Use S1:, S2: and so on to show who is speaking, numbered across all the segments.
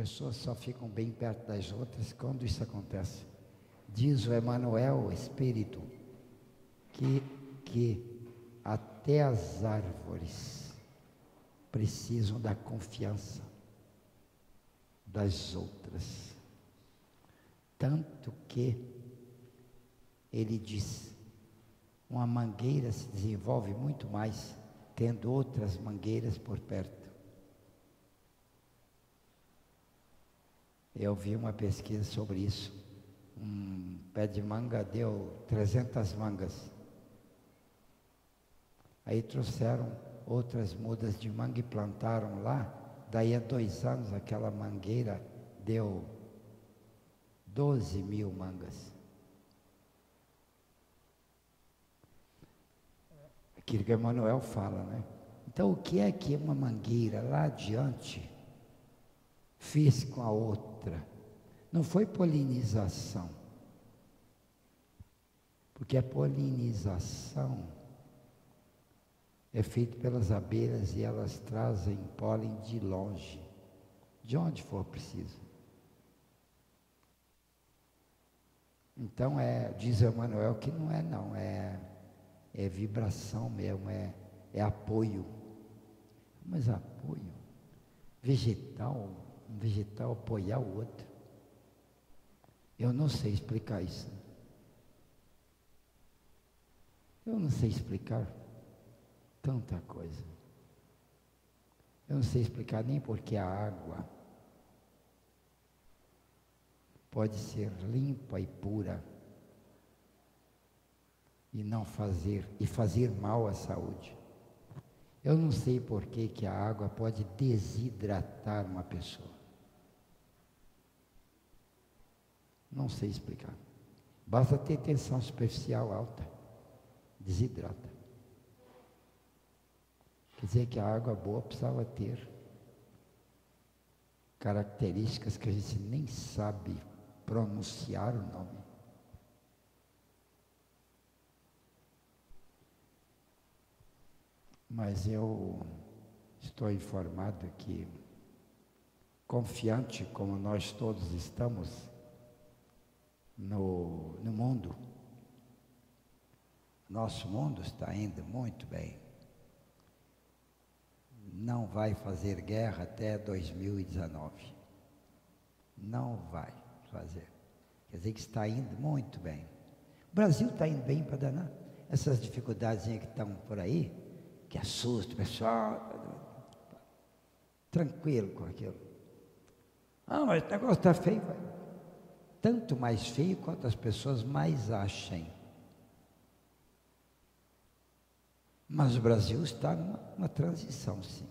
S1: pessoas só ficam bem perto das outras quando isso acontece. Diz o Emmanuel, o Espírito, que até as árvores precisam da confiança das outras. Tanto que ele diz, uma mangueira se desenvolve muito mais tendo outras mangueiras por perto. Eu vi uma pesquisa sobre isso. Um pé de manga deu 300 mangas. Aí trouxeram outras mudas de manga e plantaram lá. Daí a 2 anos aquela mangueira deu 12.000 mangas. Aquilo que Emmanuel fala, né? Então o que é que uma mangueira lá adiante fez com a outra? Não foi polinização, porque a polinização é feita pelas abelhas e elas trazem pólen de longe, de onde for preciso. Então diz Emmanuel que não é vibração mesmo, é apoio. Mas apoio? Um vegetal apoiar o outro. Eu não sei explicar isso. Eu não sei explicar tanta coisa. Eu não sei explicar nem porque a água pode ser limpa e pura e não fazer mal à saúde. Eu não sei por que a água pode desidratar uma pessoa. Não sei explicar. Basta ter tensão superficial alta, desidrata. Quer dizer que a água boa precisava ter características que a gente nem sabe pronunciar o nome. Mas eu estou informado que, confiante como nós todos estamos no mundo, nosso mundo está indo muito bem. Não vai fazer guerra até 2019. Não vai fazer. Quer dizer que está indo muito bem. O Brasil está indo bem para danar. Essas dificuldades que estão por aí, que assusta o pessoal, tranquilo com aquilo. Ah, mas o negócio está feio. Tanto mais feio quanto as pessoas mais achem. Mas o Brasil está numa transição, sim.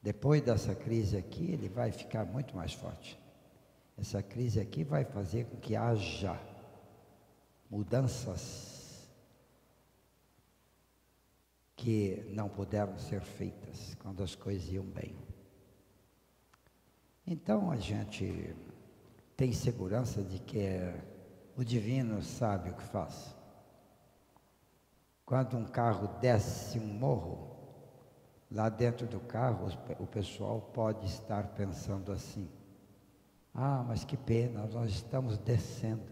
S1: Depois dessa crise aqui, ele vai ficar muito mais forte. Essa crise aqui vai fazer com que haja mudanças que não puderam ser feitas quando as coisas iam bem. Então a gente tem segurança de que o divino sabe o que faz. Quando um carro desce um morro, lá dentro do carro o pessoal pode estar pensando assim: ah, mas que pena, nós estamos descendo.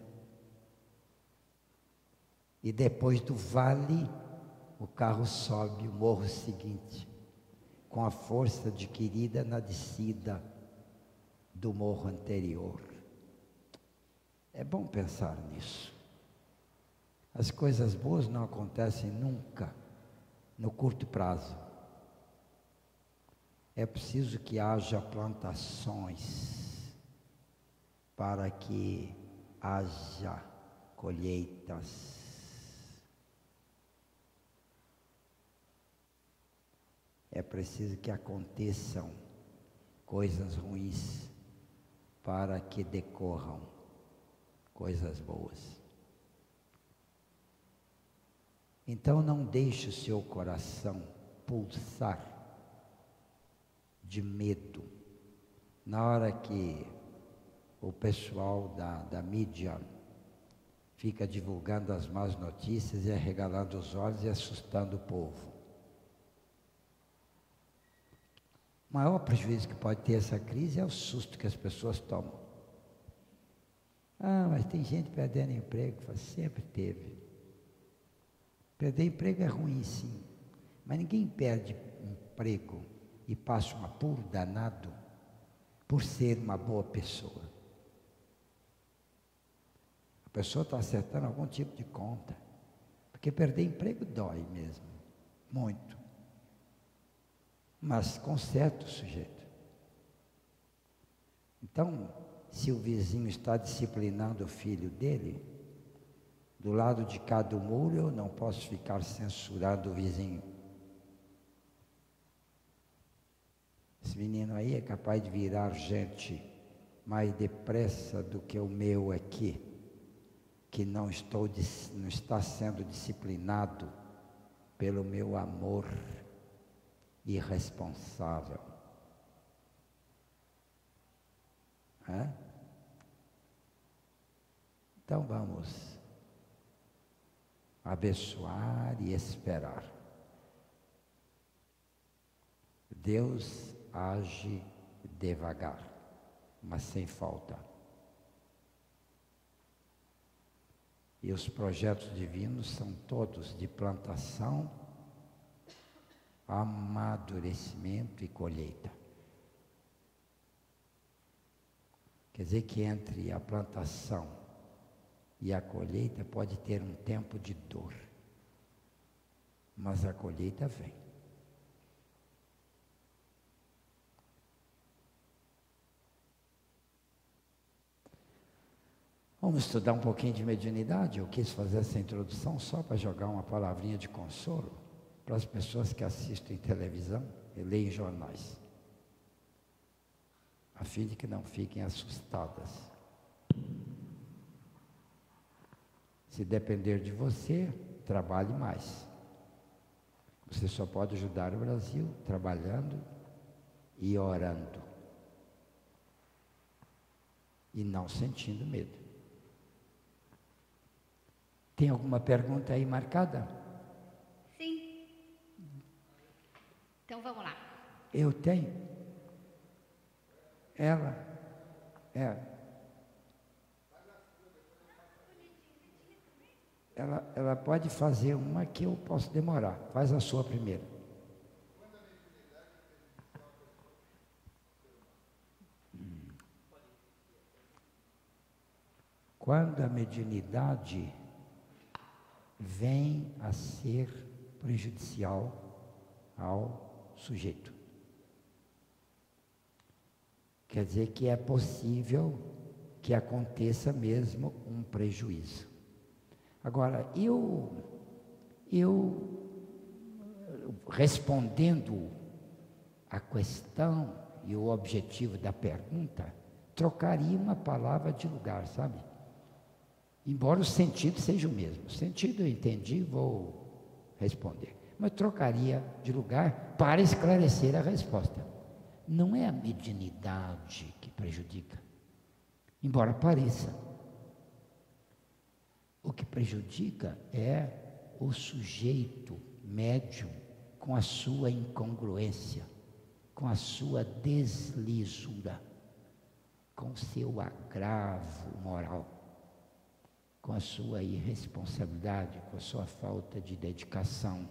S1: E depois do vale, o carro sobe o morro seguinte, com a força adquirida na descida do morro anterior. É bom pensar nisso. As coisas boas não acontecem nunca no curto prazo. É preciso que haja plantações para que haja colheitas. É preciso que aconteçam coisas ruins para que decorram coisas boas. Então não deixe o seu coração pulsar de medo na hora que o pessoal da mídia fica divulgando as más notícias e arregalando os olhos e assustando o povo. O maior prejuízo que pode ter essa crise é o susto que as pessoas tomam. Ah, mas tem gente perdendo emprego. Sempre teve. Perder emprego é ruim, sim. Mas ninguém perde emprego e passa um apuro danado por ser uma boa pessoa. A pessoa está acertando algum tipo de conta. Porque perder emprego dói mesmo. Muito. Mas conserta o sujeito. Então, se o vizinho está disciplinando o filho dele, do lado de cá do muro eu não posso ficar censurando o vizinho. Esse menino aí é capaz de virar gente mais depressa do que o meu aqui, que não está sendo disciplinado pelo meu amor irresponsável. Então vamos abençoar e esperar. Deus age devagar, mas sem falta. E os projetos divinos são todos de plantação, amadurecimento e colheita. Quer dizer que entre a plantação e a colheita pode ter um tempo de dor, mas a colheita vem. Vamos estudar um pouquinho de mediunidade. Eu quis fazer essa introdução só para jogar uma palavrinha de consolo para as pessoas que assistem televisão e leem jornais, a fim de que não fiquem assustadas. Se depender de você, trabalhe mais. Você só pode ajudar o Brasil trabalhando e orando. E não sentindo medo. Tem alguma pergunta aí marcada?
S2: Sim. Então vamos lá.
S1: Eu tenho. Ela. Ela pode fazer uma que eu posso demorar. Faz a sua primeiro. Quando a mediunidade vem a ser prejudicial ao sujeito. Quer dizer que é possível que aconteça mesmo um prejuízo. Agora, eu respondendo a questão e o objetivo da pergunta, trocaria uma palavra de lugar, sabe? Embora o sentido seja o mesmo. O sentido eu entendi, vou responder. Mas trocaria de lugar para esclarecer a resposta. Não é a mediunidade que prejudica, embora pareça. O que prejudica é o sujeito médium com a sua incongruência, com a sua deslisura, com o seu agravo moral, com a sua irresponsabilidade, com a sua falta de dedicação,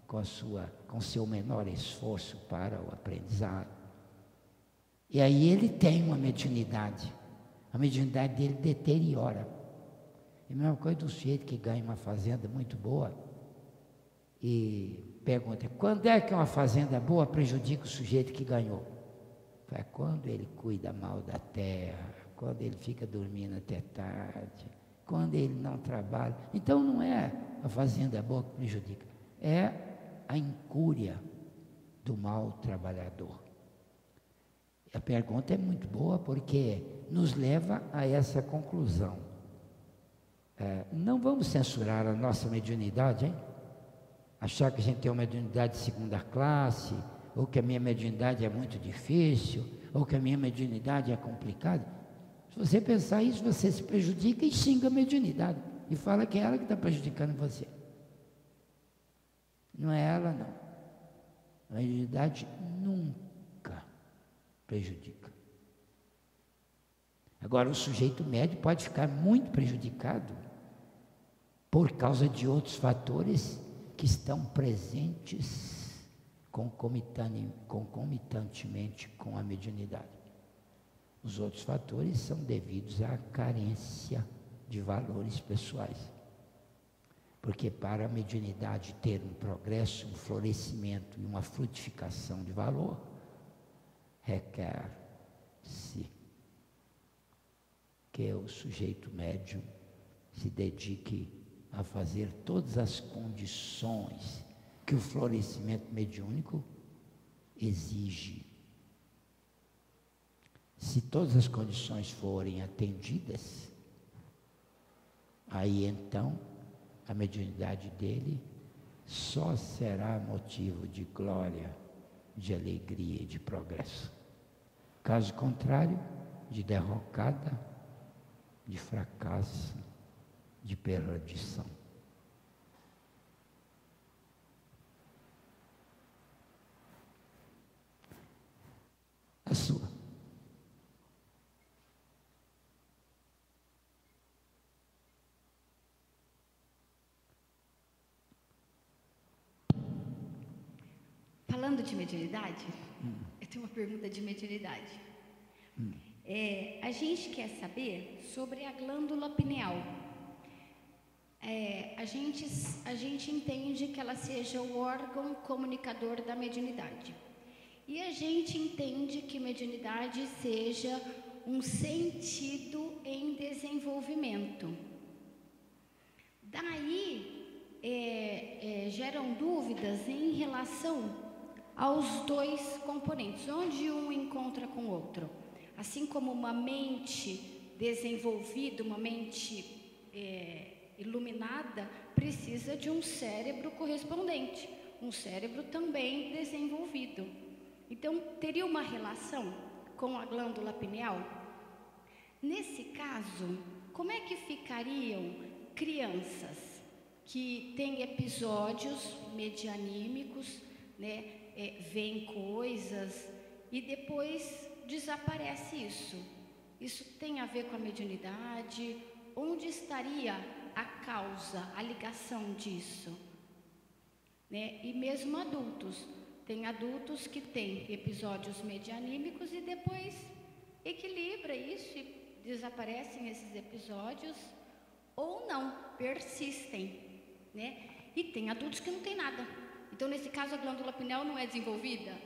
S1: com o seu menor esforço para o aprendizado. E aí ele tem uma mediunidade. A mediunidade dele deteriora. É a mesma coisa do sujeito que ganha uma fazenda muito boa e pergunta, quando é que uma fazenda boa prejudica o sujeito que ganhou? É quando ele cuida mal da terra, quando ele fica dormindo até tarde, quando ele não trabalha. Então não é a fazenda boa que prejudica, é a incúria do mau trabalhador. A pergunta é muito boa porque nos leva a essa conclusão. Não vamos censurar a nossa mediunidade, hein? Achar que a gente tem uma mediunidade de segunda classe, ou que a minha mediunidade é muito difícil, ou que a minha mediunidade é complicada. Se você pensar isso, você se prejudica e xinga a mediunidade. E fala que é ela que está prejudicando você. Não é ela, não. A mediunidade nunca prejudica. Agora, o sujeito médio pode ficar muito prejudicado por causa de outros fatores que estão presentes concomitantemente com a mediunidade. Os outros fatores são devidos à carência de valores pessoais. Porque para a mediunidade ter um progresso, um florescimento e uma frutificação de valor, requer-se que o sujeito médium se dedique a fazer todas as condições que o florescimento mediúnico exige. Se todas as condições forem atendidas, aí então a mediunidade dele só será motivo de glória, de alegria e de progresso. Caso contrário, de derrocada, de fracasso, de perdição. A sua.
S2: Falando de mediunidade, eu tenho uma pergunta de mediunidade. A gente quer saber sobre a glândula pineal. A gente entende que ela seja o órgão comunicador da mediunidade. E a gente entende que mediunidade seja um sentido em desenvolvimento. Daí, geram dúvidas em relação aos dois componentes, onde um encontra com o outro. Assim como uma mente desenvolvida, uma mente iluminada, precisa de um cérebro correspondente, um cérebro também desenvolvido. Então, teria uma relação com a glândula pineal? Nesse caso, como é que ficariam crianças que têm episódios medianímicos, né? Veem coisas e depois desaparece isso? Isso tem a ver com a mediunidade? Onde estaria a causa, a ligação disso? Né? E mesmo adultos. Tem adultos que têm episódios medianímicos e depois equilibra isso e desaparecem esses episódios, ou não, persistem, né? E tem adultos que não tem nada. Então, nesse caso, a glândula pineal não é desenvolvida.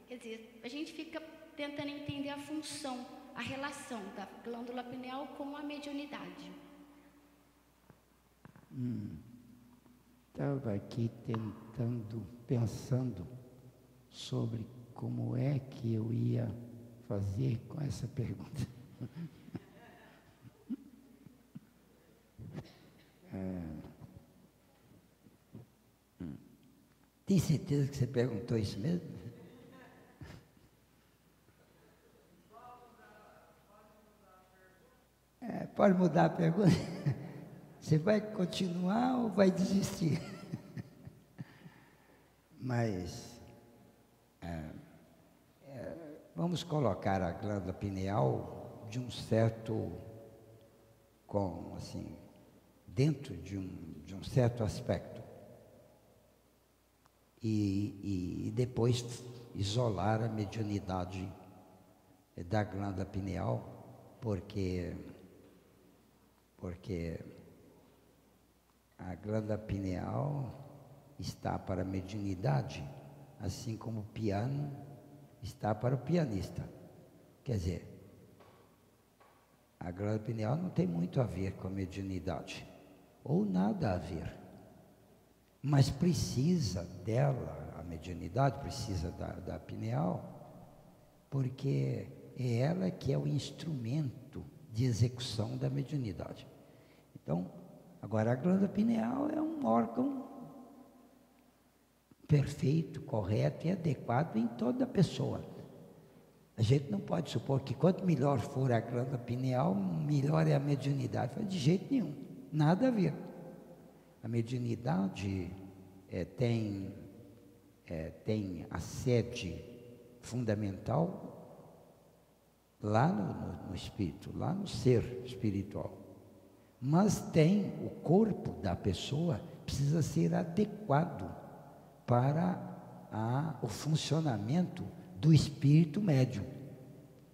S2: Quer dizer, a gente fica tentando entender a função, a relação da glândula pineal com a mediunidade.
S1: Estava aqui pensando sobre como é que eu ia fazer com essa pergunta. Tem certeza que você perguntou isso mesmo? Pode mudar a pergunta? Você vai continuar ou vai desistir? Mas vamos colocar a glândula pineal de um certo, dentro de um certo aspecto. E depois isolar a mediunidade da glândula pineal, porque a glândula pineal está para a mediunidade, assim como o piano está para o pianista. Quer dizer, a glândula pineal não tem muito a ver com a mediunidade, ou nada a ver. Mas precisa dela, a mediunidade precisa da pineal, porque é ela que é o instrumento de execução da mediunidade. Então, agora a glândula pineal é um órgão perfeito, correto e adequado em toda pessoa. A gente não pode supor que quanto melhor for a glândula pineal, melhor é a mediunidade. De jeito nenhum, nada a ver. A mediunidade tem a sede fundamental lá no espírito, lá no ser espiritual. Mas tem o corpo da pessoa, precisa ser adequado para o funcionamento do espírito médium.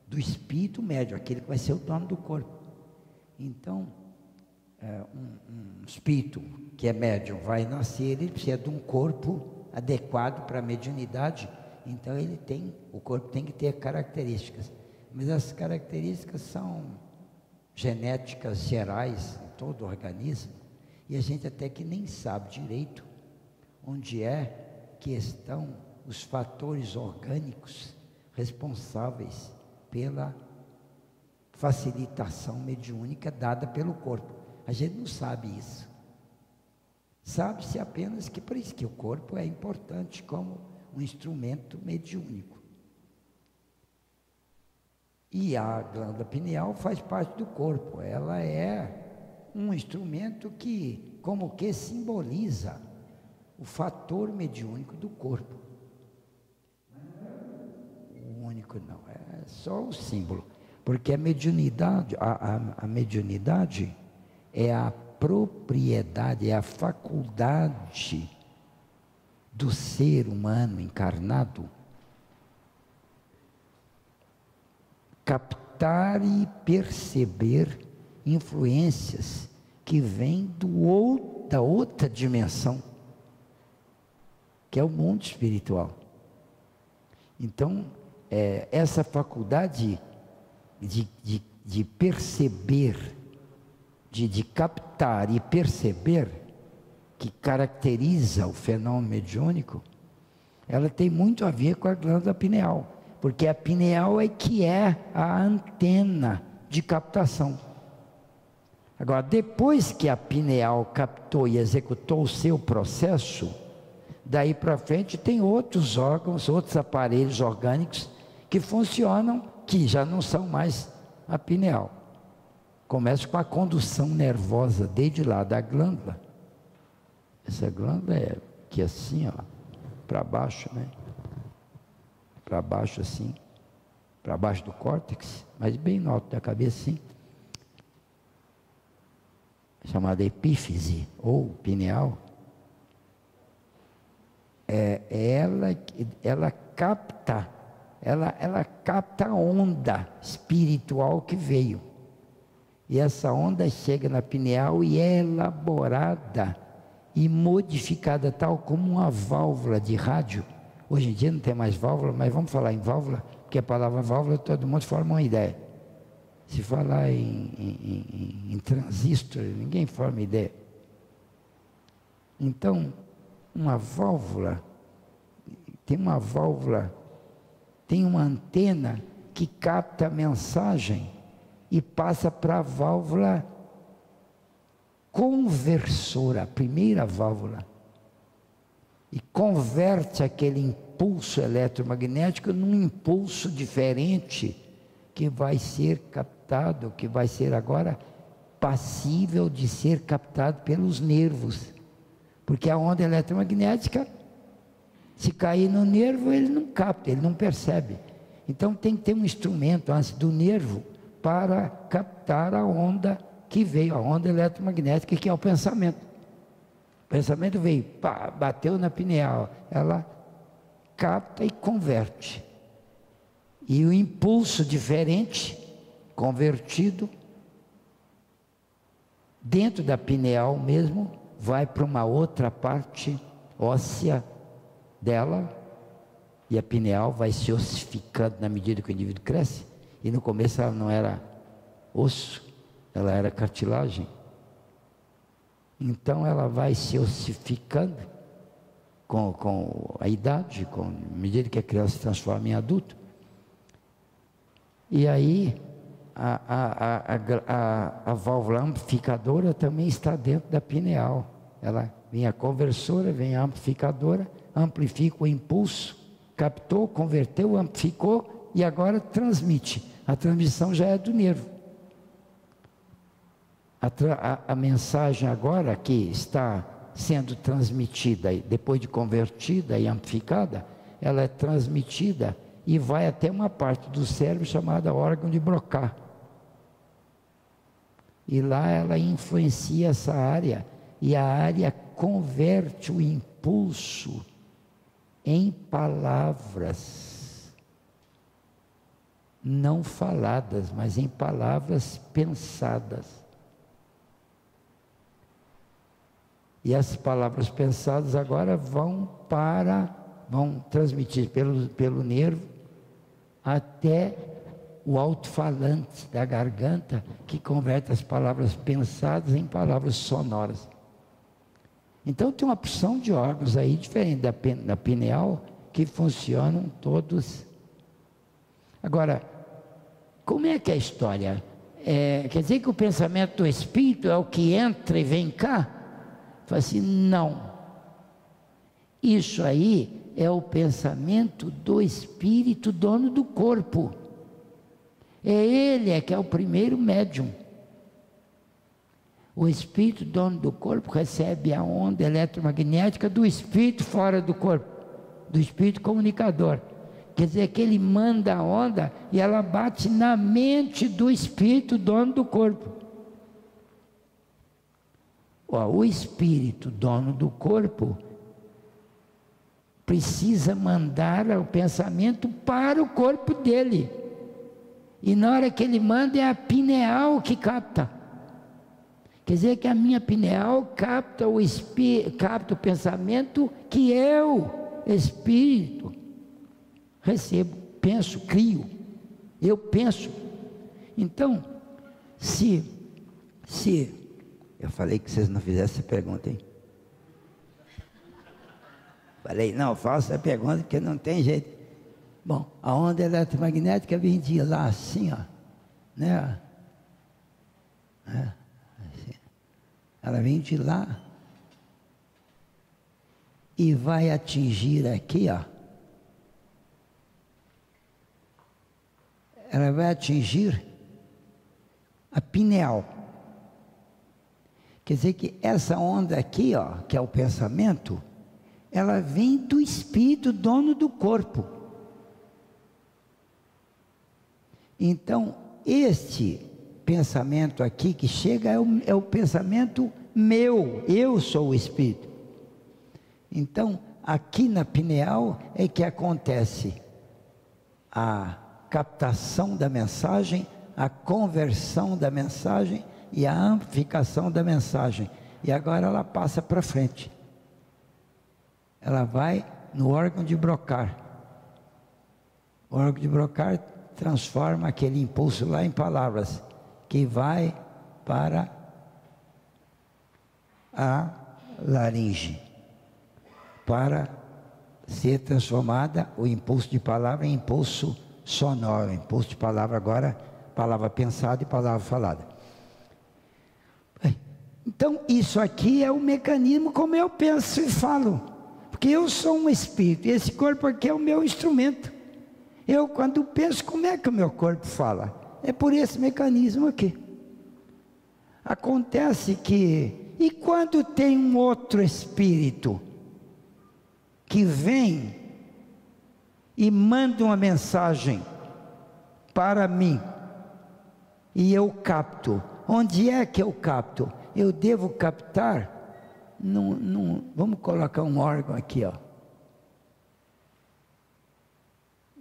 S1: Do espírito médium, aquele que vai ser o dono do corpo. Então, um espírito que é médium vai nascer, ele precisa de um corpo adequado para a mediunidade. Então o corpo tem que ter características. Mas as características são genéticas gerais em todo o organismo, e a gente até que nem sabe direito onde é que estão os fatores orgânicos responsáveis pela facilitação mediúnica dada pelo corpo. A gente não sabe isso. Sabe-se apenas que por isso que o corpo é importante como um instrumento mediúnico. E a glândula pineal faz parte do corpo. Ela é um instrumento que, como que simboliza o fator mediúnico do corpo. O único não, é só o símbolo. Porque a mediunidade, a mediunidade é a propriedade, é a faculdade do ser humano encarnado captar e perceber influências que vêm da outra dimensão, que é o mundo espiritual. Então, essa faculdade de perceber, de captar e perceber, que caracteriza o fenômeno mediúnico, ela tem muito a ver com a glândula pineal, porque a pineal é que é a antena de captação. Agora, depois que a pineal captou e executou o seu processo, daí para frente tem outros órgãos, outros aparelhos orgânicos que funcionam, que já não são mais a pineal. Começa com a condução nervosa desde lá da glândula. Essa glândula é aqui assim, ó, para baixo, né? Para baixo assim, para baixo do córtex, mas bem no alto da cabeça assim, chamada epífise ou pineal. Ela capta a onda espiritual que veio, e essa onda chega na pineal e é elaborada e modificada tal como uma válvula de rádio. Hoje em dia não tem mais válvula, mas vamos falar em válvula, porque a palavra válvula todo mundo forma uma ideia. Se falar em transistor, ninguém forma ideia. Então, uma válvula, tem uma antena que capta a mensagem e passa para a válvula conversora, a primeira válvula, e converte aquele impulso eletromagnético num impulso diferente, que vai ser captado, que vai ser agora passível de ser captado pelos nervos, porque a onda eletromagnética, se cair no nervo, ele não capta, ele não percebe. Então tem que ter um instrumento antes do nervo para captar a onda que veio, a onda eletromagnética, que é o pensamento. O pensamento veio, pá, bateu na pineal, ela capta e converte. E o impulso diferente, convertido, dentro da pineal mesmo, vai para uma outra parte óssea dela, e a pineal vai se ossificando na medida que o indivíduo cresce. E no começo ela não era osso, ela era cartilagem. Então ela vai se ossificando com a idade, à medida que a criança se transforma em adulto. E aí a válvula amplificadora também está dentro da pineal. Ela vem a conversora, vem a amplificadora, amplifica o impulso, captou, converteu, amplificou e agora transmite. A transmissão já é do nervo. A mensagem agora que está sendo transmitida, depois de convertida e amplificada, ela é transmitida e vai até uma parte do cérebro chamada órgão de Broca. E lá ela influencia essa área, e a área converte o impulso em palavras, não faladas, mas em palavras pensadas. E as palavras pensadas agora vão transmitir pelo nervo até o alto-falante da garganta, que converte as palavras pensadas em palavras sonoras. Então tem uma porção de órgãos aí, diferente da pineal, que funcionam todos. Agora, como é que é a história? Quer dizer que o pensamento do espírito é o que entra e vem cá? Fala assim, não. Isso aí é o pensamento do espírito dono do corpo. Ele que é o primeiro médium. O espírito dono do corpo recebe a onda eletromagnética do espírito fora do corpo, do espírito comunicador. Quer dizer que ele manda a onda e ela bate na mente do espírito dono do corpo. O espírito dono do corpo precisa mandar o pensamento para o corpo dele. E na hora que ele manda, é a pineal que capta. Quer dizer que a minha pineal capta o pensamento que eu, espírito, recebo, penso, crio. Eu penso. Então, se eu falei que vocês não fizessem essa pergunta, hein? Falei, não, faça a pergunta porque não tem jeito. Bom, a onda eletromagnética vem de lá assim, ó, né? Assim. Ela vem de lá e vai atingir aqui, ó. Ela vai atingir a pineal. Quer dizer que essa onda aqui, ó, que é o pensamento, ela vem do espírito dono do corpo. Então, este pensamento aqui que chega é o pensamento meu, eu sou o espírito. Então, aqui na pineal é que acontece a captação da mensagem, a conversão da mensagem e a amplificação da mensagem. E agora ela passa para frente. Ela vai no órgão de Broca. O órgão de Broca transforma aquele impulso lá em palavras, que vai para a laringe, para ser transformada o impulso de palavra em impulso sonoro, impulso de palavra agora, palavra pensada e palavra falada. Então isso aqui é o mecanismo como eu penso e falo, porque eu sou um espírito, e esse corpo aqui é o meu instrumento. Eu, quando penso, como é que o meu corpo fala? É por esse mecanismo aqui. Acontece que, e quando tem um outro espírito que vem e manda uma mensagem para mim, e eu capto, onde é que eu capto? Eu devo captar, vamos colocar um órgão aqui, ó.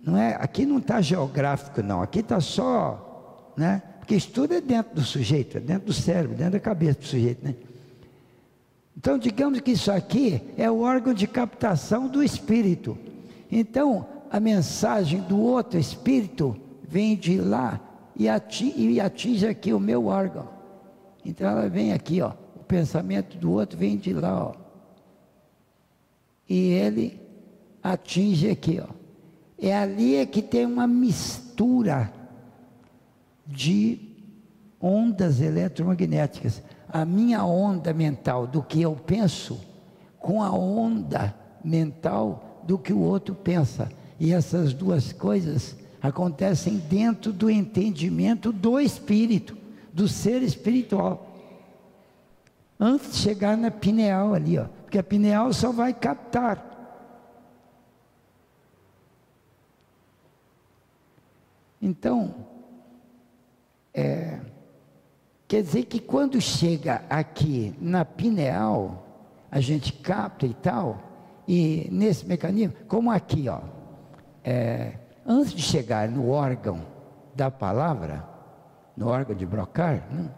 S1: Não é, aqui não está geográfico não, aqui está só, né? Porque isso tudo é dentro do sujeito, é dentro do cérebro, dentro da cabeça do sujeito, né? Então digamos que isso aqui é o órgão de captação do espírito. Então a mensagem do outro espírito vem de lá e atinge aqui o meu órgão. Então ela vem aqui, ó, o pensamento do outro vem de lá, ó, e ele atinge aqui, ó. É ali que tem uma mistura de ondas eletromagnéticas. A minha onda mental do que eu penso com a onda mental do que o outro pensa. E essas duas coisas acontecem dentro do entendimento do espírito, do ser espiritual. Antes de chegar na pineal ali, ó, porque a pineal só vai captar. Então, quer dizer que quando chega aqui na pineal, a gente capta e tal, e nesse mecanismo, como aqui, ó, antes de chegar no órgão da palavra, no órgão de Broca, né,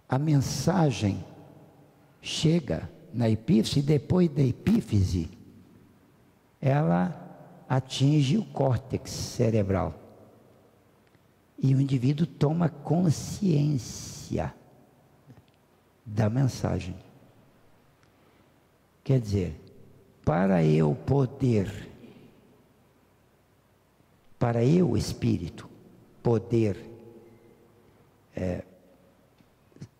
S1: a mensagem chega na epífise, e depois da epífise, ela atinge o córtex cerebral. E o indivíduo toma consciência da mensagem. Quer dizer, para eu, espírito, poder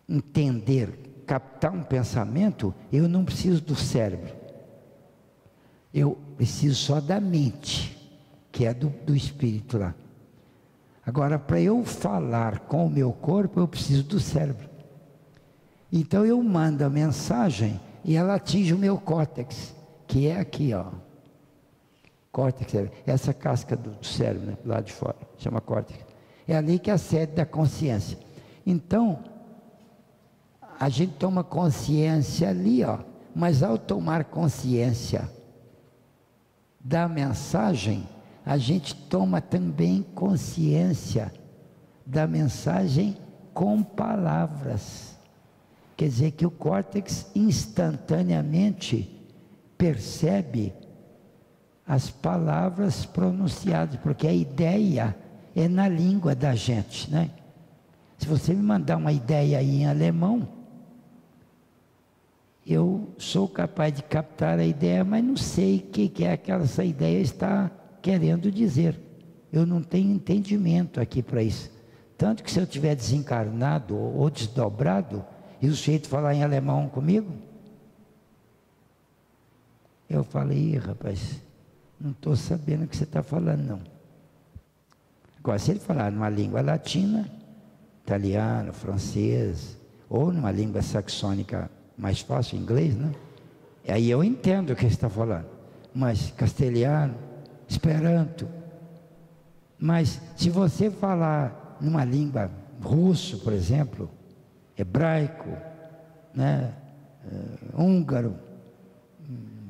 S1: entender, captar um pensamento, eu não preciso do cérebro. Eu preciso só da mente, que é do espírito lá. Agora, para eu falar com o meu corpo, eu preciso do cérebro. Então eu mando a mensagem e ela atinge o meu córtex, que é aqui, ó. Córtex, essa casca do cérebro, né, do lado de fora, chama córtex. É ali que é a sede da consciência. Então, a gente toma consciência ali, ó. Mas ao tomar consciência da mensagem, a gente toma também consciência da mensagem com palavras. Quer dizer que o córtex instantaneamente percebe as palavras pronunciadas, porque a ideia é na língua da gente, né? Se você me mandar uma ideia aí em alemão, eu sou capaz de captar a ideia, mas não sei o que é que essa ideia está querendo dizer. Eu não tenho entendimento aqui para isso. Tanto que se eu tiver desencarnado ou desdobrado, e o sujeito falar em alemão comigo, eu falei, rapaz, não estou sabendo o que você está falando, não. Agora, se ele falar numa língua latina, italiano, francês, ou numa língua saxônica mais fácil, inglês, né? Aí eu entendo o que ele está falando. Mas castelhano, esperanto. Mas se você falar numa língua russo, por exemplo, hebraico, né, húngaro,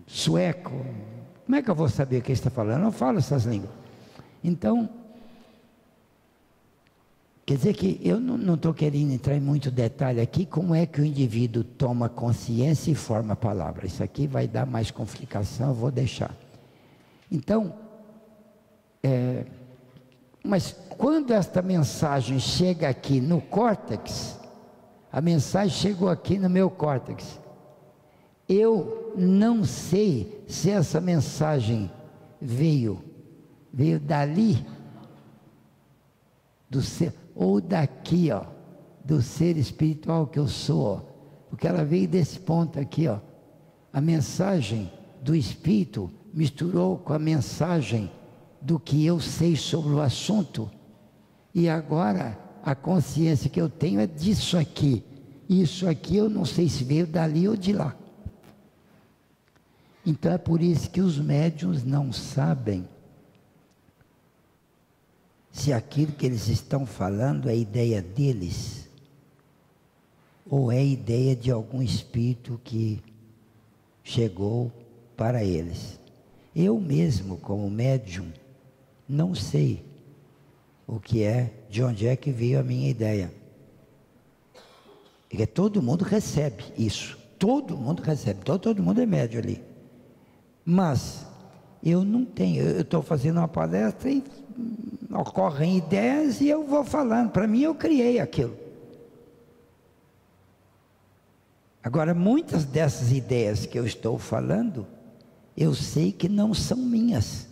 S1: sueco, como é que eu vou saber o que ele está falando? Eu não falo essas línguas. Então, quer dizer que eu não estou querendo entrar em muito detalhe aqui, como é que o indivíduo toma consciência e forma a palavra. Isso aqui vai dar mais complicação, eu vou deixar. Então, mas quando esta mensagem chega aqui no córtex, a mensagem chegou aqui no meu córtex, eu não sei se essa mensagem veio dali, do ser, ou daqui, ó, do ser espiritual que eu sou, ó, porque ela veio desse ponto aqui, ó. A mensagem do espírito misturou com a mensagem do que eu sei sobre o assunto, e agora a consciência que eu tenho é disso aqui. Isso aqui eu não sei se veio dali ou de lá. Então é por isso que os médiuns não sabem se aquilo que eles estão falando é ideia deles ou é ideia de algum espírito que chegou para eles. Eu mesmo, como médium, não sei o que é, de onde é que veio a minha ideia. Porque todo mundo recebe isso, todo mundo recebe, todo mundo é médium ali. Mas eu não tenho, eu estou fazendo uma palestra e ocorrem ideias e eu vou falando, para mim eu criei aquilo. Agora, muitas dessas ideias que eu estou falando, eu sei que não são minhas,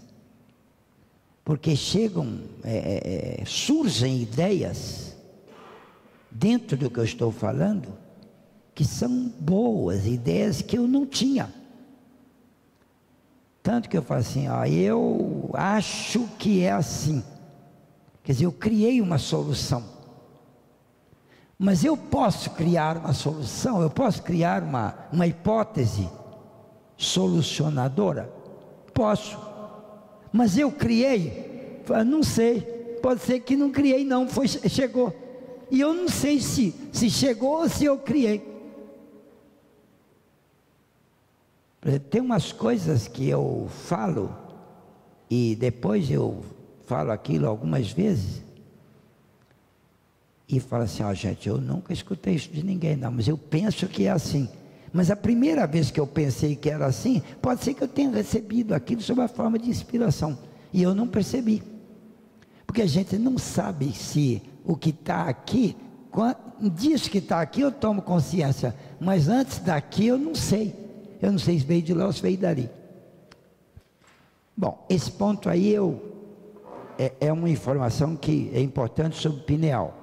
S1: porque surgem ideias dentro do que eu estou falando, que são boas, ideias que eu não tinha. Tanto que eu falo assim, ó, eu acho que é assim. Quer dizer, eu criei uma solução. Mas eu posso criar uma solução, eu posso criar uma hipótese solucionadora? Posso. Mas eu criei, Não sei, pode ser que não criei não, chegou. E eu não sei se chegou ou se eu criei. Tem umas coisas que eu falo, e depois eu falo aquilo algumas vezes, e falo assim, gente, eu nunca escutei isso de ninguém não, mas eu penso que é assim. Mas a primeira vez que eu pensei que era assim, pode ser que eu tenha recebido aquilo sob a forma de inspiração, e eu não percebi. Porque a gente não sabe se o que está aqui, diz que está aqui eu tomo consciência, mas antes daqui eu não sei. Eu não sei se veio de lá ou se veio dali. Bom, esse ponto aí é uma informação que é importante sobre pineal.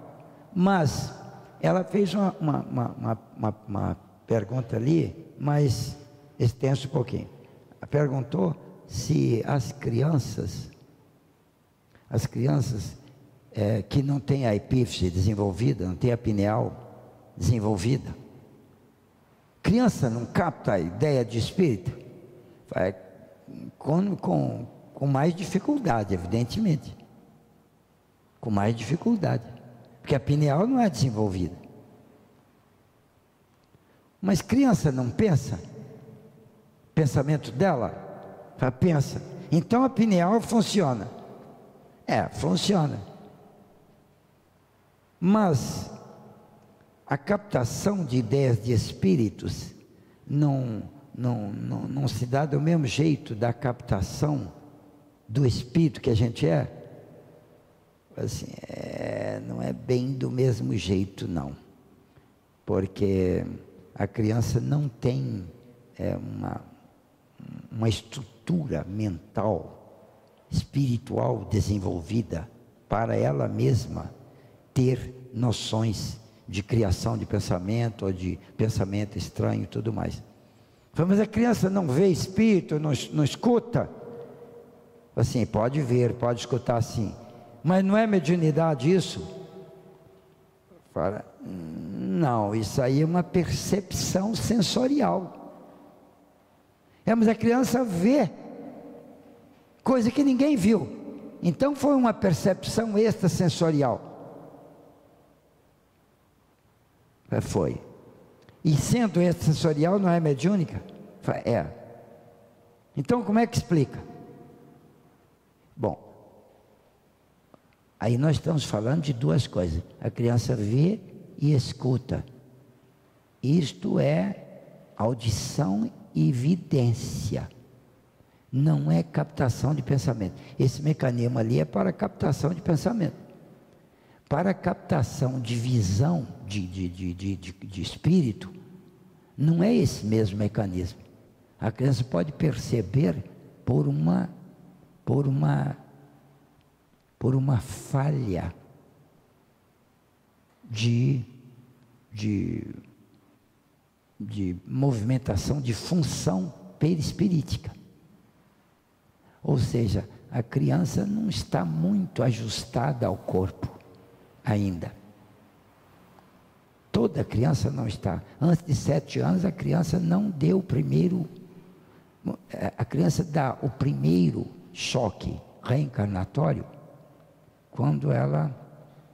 S1: Mas ela fez uma pergunta ali, mas extenso um pouquinho. Ela perguntou se as crianças que não têm a epífise desenvolvida, não têm a pineal desenvolvida, criança não capta a ideia de espírito? Com mais dificuldade, evidentemente. Com mais dificuldade. Porque a pineal não é desenvolvida. Mas criança não pensa? Pensamento dela? Pensa. Então a pineal funciona. Funciona. Mas a captação de ideias de espíritos não se dá do mesmo jeito da captação do espírito que a gente é? Assim, não é bem do mesmo jeito não, porque a criança não tem uma estrutura mental, espiritual desenvolvida para ela mesma ter noções de criação de pensamento, ou de pensamento estranho e tudo mais. Mas a criança não vê espírito, não escuta? Assim, pode ver, pode escutar sim, mas não é mediunidade isso? Fala, não, isso aí é uma percepção sensorial. Mas a criança vê coisa que ninguém viu, então foi uma percepção extrasensorial. Foi. E sendo extrasensorial, não é mediúnica? Então como é que explica? Bom, aí nós estamos falando de duas coisas. A criança vê e escuta. Isto é audição e vidência. Não é captação de pensamento. Esse mecanismo ali é para captação de pensamento. Para a captação de visão de espírito, não é esse mesmo mecanismo. A criança pode perceber por uma falha de movimentação, de função perispirítica. Ou seja, a criança não está muito ajustada ao corpo ainda. Toda criança não está. Antes de 7 anos, a criança não deu o primeiro... A criança dá o primeiro choque reencarnatório quando ela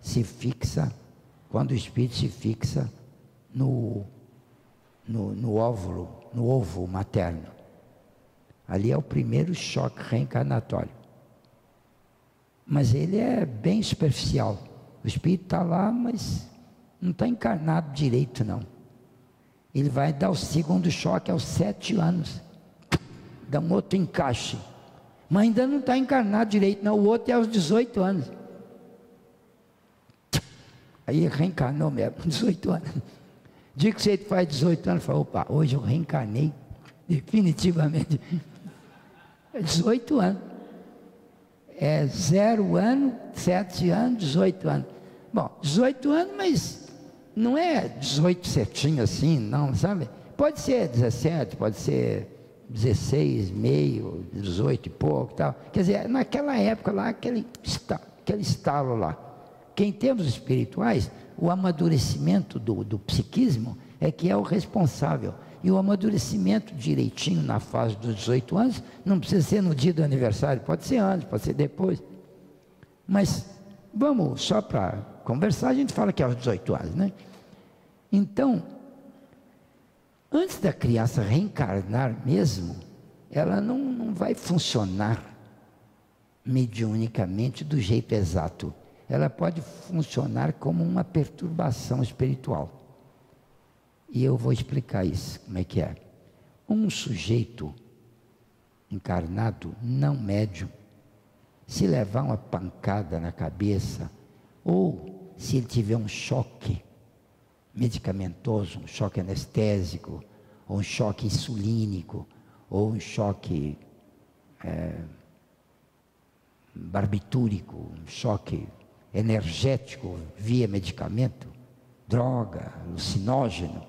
S1: se fixa, quando o espírito se fixa no óvulo, no ovo materno. Ali é o primeiro choque reencarnatório. Mas ele é bem superficial. O espírito está lá, mas não está encarnado direito não. Ele vai dar o segundo choque aos 7 anos. Dá um outro encaixe. Mas ainda não está encarnado direito não. O outro é aos 18 anos. Aí reencarnou mesmo, 18 anos. Dia que você faz 18 anos, fala, opa, hoje eu reencarnei definitivamente. 18 anos. 0 ano, 7 anos, 18 anos. Bom, 18 anos, mas não é 18 certinho assim, não, sabe? Pode ser 17, pode ser 16, meio, 18 e pouco, tal. Quer dizer, naquela época lá, aquele estalo lá. Que em termos espirituais, o amadurecimento do psiquismo é que é o responsável. E o amadurecimento direitinho na fase dos 18 anos, não precisa ser no dia do aniversário, pode ser antes, pode ser depois. Mas vamos, só para conversar, a gente fala que é aos 18 anos, né? Então, antes da criança reencarnar mesmo, ela não vai funcionar mediunicamente do jeito exato. Ela pode funcionar como uma perturbação espiritual. E eu vou explicar isso, como é que é. Um sujeito encarnado, não médium, se levar uma pancada na cabeça, ou se ele tiver um choque medicamentoso, um choque anestésico, ou um choque insulínico, ou um choque barbitúrico, um choque energético via medicamento, droga, alucinógeno,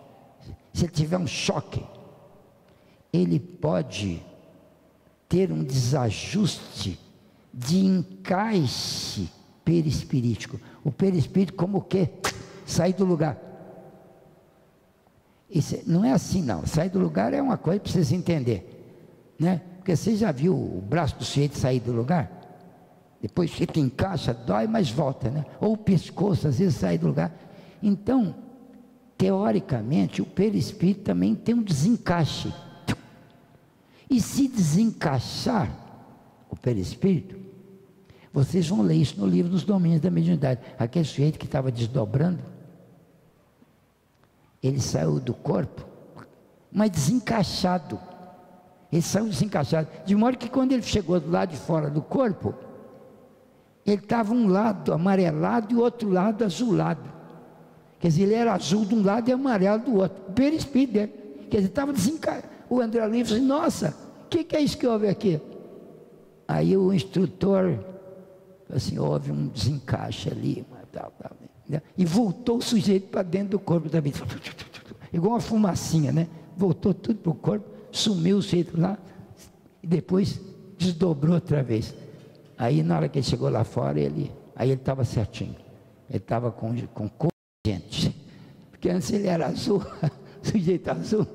S1: se ele tiver um choque, ele pode ter um desajuste de encaixe perispirítico. O perispírito como o quê? Sair do lugar. Isso não é assim não, sair do lugar é uma coisa para vocês entenderem, né? Porque você já viu o braço do sujeito sair do lugar? Depois fica encaixa, dói, mas volta, né? Ou o pescoço às vezes sai do lugar. Então, teoricamente, o perispírito também tem um desencaixe. E se desencaixar o perispírito, vocês vão ler isso no livro dos domínios da mediunidade. Aquele sujeito que estava desdobrando, ele saiu do corpo, mas desencaixado. Ele saiu desencaixado, de modo que quando ele chegou do lado de fora do corpo, ele estava um lado amarelado e o outro lado azulado. Quer dizer, ele era azul de um lado e amarelo do outro. O perispírito dele. Quer dizer, estava desencaixado. O André Lima falou assim, nossa, o que é isso que houve aqui? Aí o instrutor falou assim, houve um desencaixe ali, tal, né? E voltou o sujeito para dentro do corpo também. Igual uma fumacinha, né? Voltou tudo para o corpo, sumiu o sujeito lá, e depois desdobrou outra vez. Aí na hora que ele chegou lá fora, aí ele estava certinho. Ele estava com cor de gente. Porque antes ele era azul, sujeito azul.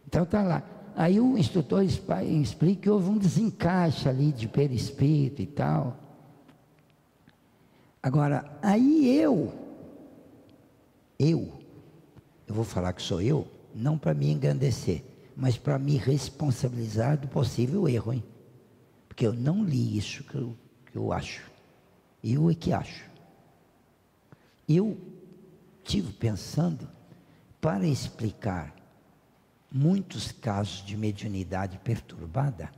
S1: Então está lá. Aí o instrutor explica que houve um desencaixe ali de perispírito e tal. Agora, aí eu vou falar que sou eu, não para me engrandecer, mas para me responsabilizar do possível erro, hein? Porque eu não li isso que eu acho. Eu é que acho. Eu estive pensando para explicar muitos casos de mediunidade perturbada,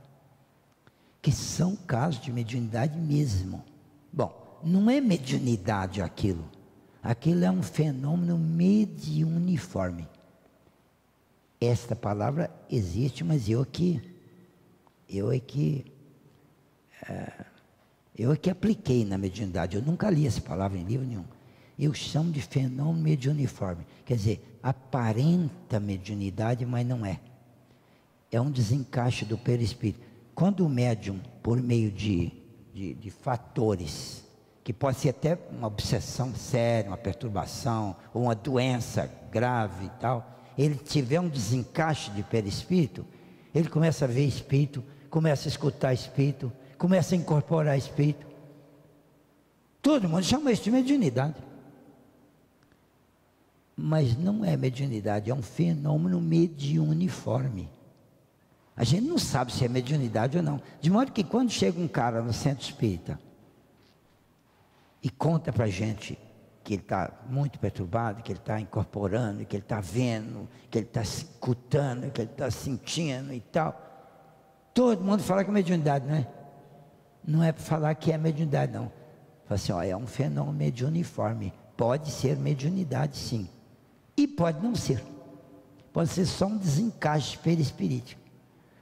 S1: que são casos de mediunidade mesmo. Bom, não é mediunidade aquilo. Aquilo é um fenômeno mediuniforme. Esta palavra existe, mas eu é que apliquei na mediunidade. Eu nunca li essa palavra em livro nenhum. Eu chamo de fenômeno mediuniforme. Quer dizer, aparenta mediunidade, mas não é. É um desencaixe do perispírito. Quando o médium, por meio de fatores, que pode ser até uma obsessão séria, uma perturbação, ou uma doença grave e tal, ele tiver um desencaixe de perispírito, ele começa a ver espírito, começa a escutar espírito, começa a incorporar espírito. Todo mundo chama isso de mediunidade. Mas não é mediunidade, é um fenômeno mediuniforme. A gente não sabe se é mediunidade ou não. De modo que quando chega um cara no centro espírita e conta para a gente que ele está muito perturbado, que ele está incorporando, que ele está vendo, que ele está escutando, que ele está sentindo e tal, todo mundo fala que é mediunidade, não é? Não é para falar que é mediunidade, não. Fala assim, ó, é um fenômeno mediuniforme. Pode ser mediunidade, sim. E pode não ser. Pode ser só um desencaixe perispirítico.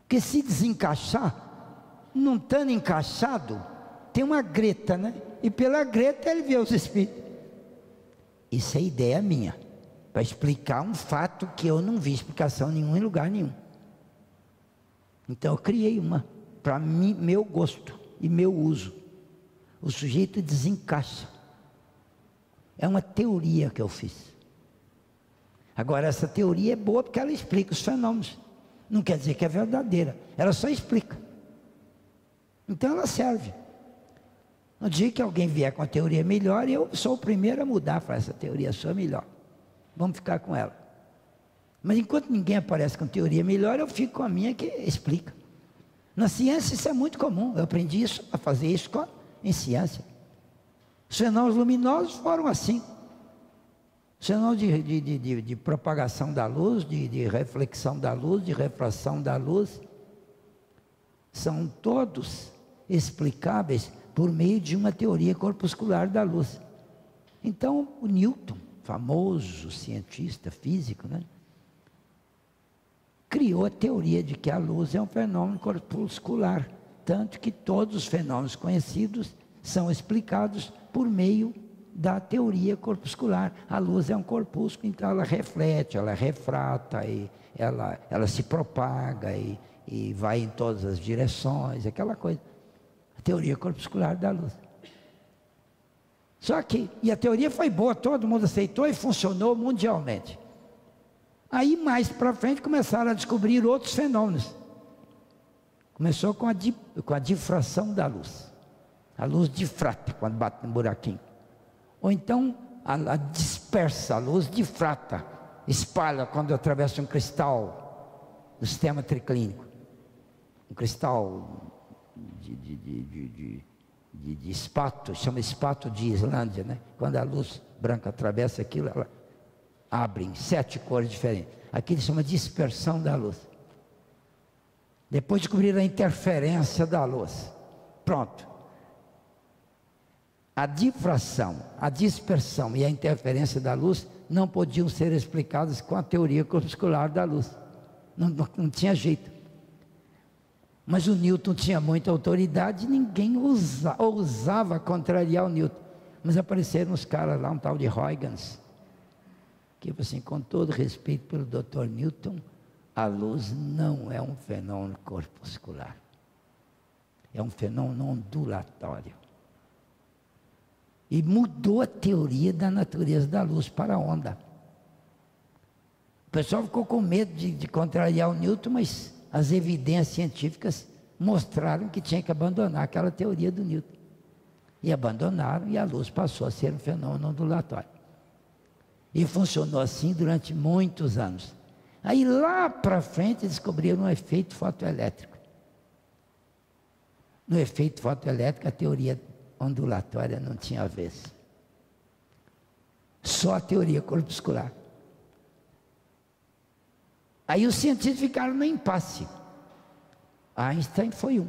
S1: Porque se desencaixar, não estando encaixado, tem uma greta, né? E pela greta ele vê os espíritos. Isso é ideia minha, para explicar um fato que eu não vi explicação nenhuma em lugar nenhum. Então eu criei uma, para mim, meu gosto e meu uso. O sujeito desencaixa. É uma teoria que eu fiz. Agora essa teoria é boa porque ela explica os fenômenos. Não quer dizer que é verdadeira, ela só explica. Então ela serve. No dia que alguém vier com a teoria melhor, eu sou o primeiro a mudar, falar, essa teoria sua é melhor. Vamos ficar com ela. Mas enquanto ninguém aparece com teoria melhor, eu fico com a minha que explica. Na ciência isso é muito comum. Eu aprendi isso, a fazer isso em ciência. Os fenômenos luminosos foram assim. Os fenômenos de propagação da luz, de reflexão da luz, de refração da luz, são todos explicáveis por meio de uma teoria corpuscular da luz. Então, o Newton, famoso cientista físico, né, criou a teoria de que a luz é um fenômeno corpuscular, tanto que todos os fenômenos conhecidos são explicados por meio da teoria corpuscular. A luz é um corpúsculo, então ela reflete, ela refrata, e ela se propaga e vai em todas as direções, aquela coisa. A teoria corpuscular da luz. Só que, e a teoria foi boa, todo mundo aceitou e funcionou mundialmente. Aí mais para frente começaram a descobrir outros fenômenos. Começou com a difração da luz. A luz difrata quando bate no buraquinho. Ou então a dispersa, a luz difrata, espalha quando atravessa um cristal do sistema triclínico. Um cristal de espato, chama espato de Islândia, né? Quando a luz branca atravessa aquilo, ela abre em 7 cores diferentes. Aquilo chama dispersão da luz. Depois descobriram a interferência da luz. Pronto. A difração, a dispersão e a interferência da luz não podiam ser explicadas com a teoria corpuscular da luz. Não tinha jeito. Mas o Newton tinha muita autoridade e ninguém ousava contrariar o Newton. Mas apareceram os caras lá, um tal de Huygens, que assim, com todo respeito pelo Dr. Newton, a luz não é um fenômeno corpuscular. É um fenômeno ondulatório. E mudou a teoria da natureza da luz para a onda. O pessoal ficou com medo de contrariar o Newton, mas as evidências científicas mostraram que tinha que abandonar aquela teoria do Newton. E abandonaram, e a luz passou a ser um fenômeno ondulatório. E funcionou assim durante muitos anos. Aí lá para frente descobriram um efeito fotoelétrico. No efeito fotoelétrico, a teoria ondulatória não tinha vez. Só a teoria corpuscular. Aí os cientistas ficaram no impasse. Einstein foi um.